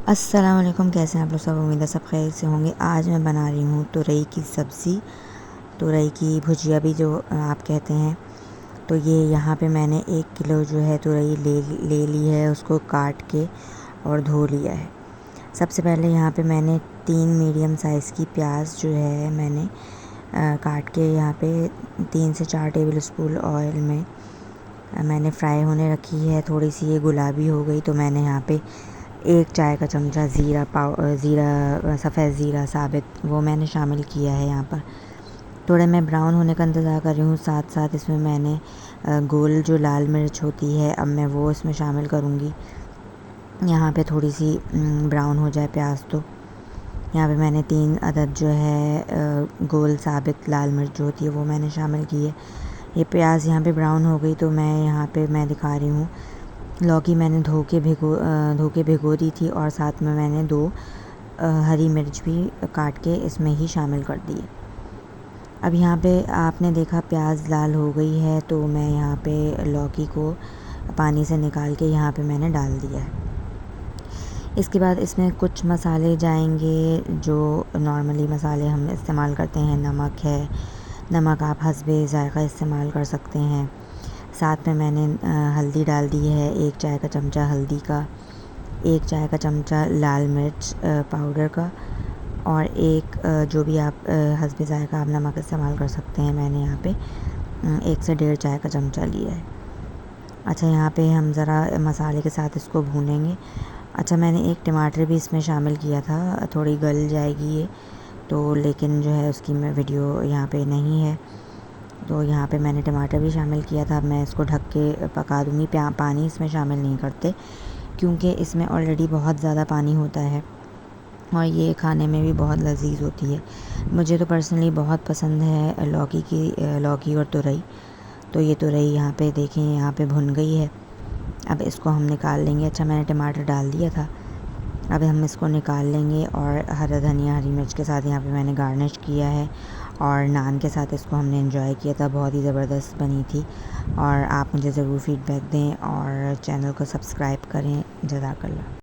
अस्सलाम वालेकुम, कैसे हैं आप लोग सब। उम्मीद है सब खैर से होंगे। आज मैं बना रही हूँ तुरई की सब्ज़ी, तुरई की भुजिया भी जो आप कहते हैं। तो ये यहाँ पे मैंने 1 किलो जो है तुरई ले ली है, उसको काट के और धो लिया है। सबसे पहले यहाँ पे मैंने 3 मीडियम साइज़ की प्याज जो है मैंने काट के यहाँ पे 3 से 4 टेबल स्पून ऑयल में मैंने फ्राई होने रखी है। थोड़ी सी ये गुलाबी हो गई तो मैंने यहाँ पे 1 चाय का चमचा सफ़ेद ज़ीरा साबित वो मैंने शामिल किया है यहाँ पर। थोड़े मैं ब्राउन होने का इंतज़ार कर रही हूँ। साथ साथ इसमें मैंने गोल जो लाल मिर्च होती है, अब मैं वो इसमें शामिल करूँगी। यहाँ पे थोड़ी सी ब्राउन हो जाए प्याज तो यहाँ पे मैंने 3 अदद जो है गोल साबित लाल मिर्च जो होती है वो मैंने शामिल की है। ये प्याज यहाँ पे ब्राउन हो गई तो मैं दिखा रही हूँ लौकी मैंने धो के भिगो दी थी, और साथ में मैंने 2 हरी मिर्च भी काट के इसमें ही शामिल कर दी। अब यहाँ पे आपने देखा प्याज लाल हो गई है तो मैं यहाँ पे लौकी को पानी से निकाल के यहाँ पे मैंने डाल दिया है। इसके बाद इसमें कुछ मसाले जाएंगे जो नॉर्मली मसाले हम इस्तेमाल करते हैं। नमक है, नमक आप हस्बे ज़ायक़ा इस्तेमाल कर सकते हैं। साथ में मैंने हल्दी डाल दी है, 1 चाय का चमचा हल्दी का, 1 चाय का चमचा लाल मिर्च पाउडर का, और एक जो भी आप हस्बे ज़ायक़ा आप नमक इस्तेमाल कर सकते हैं। मैंने यहाँ पे 1 से 1.5 चाय का चमचा लिया है। अच्छा, यहाँ पे हम ज़रा मसाले के साथ इसको भूनेंगे। अच्छा, मैंने 1 टमाटर भी इसमें शामिल किया था, थोड़ी गल जाएगी ये तो, लेकिन जो है उसकी मैं वीडियो यहाँ पे नहीं है। तो यहाँ पे मैंने टमाटर भी शामिल किया था। अब मैं इसको ढक के पका दूँगी। पानी इसमें शामिल नहीं करते क्योंकि इसमें ऑलरेडी बहुत ज़्यादा पानी होता है और ये खाने में भी बहुत लजीज होती है। मुझे तो पर्सनली बहुत पसंद है लौकी और तुरई। तो ये तुरई यहाँ पे देखें, यहाँ पे भुन गई है। अब इसको हम निकाल लेंगे। अच्छा, मैंने टमाटर डाल दिया था, अब हम इसको निकाल लेंगे और हरा धनिया हरी मिर्च के साथ यहाँ पे मैंने गार्निश किया है, और नान के साथ इसको हमने एंजॉय किया था। बहुत ही ज़बरदस्त बनी थी। और आप मुझे ज़रूर फीडबैक दें और चैनल को सब्सक्राइब करें। जज़ाकल्लाह।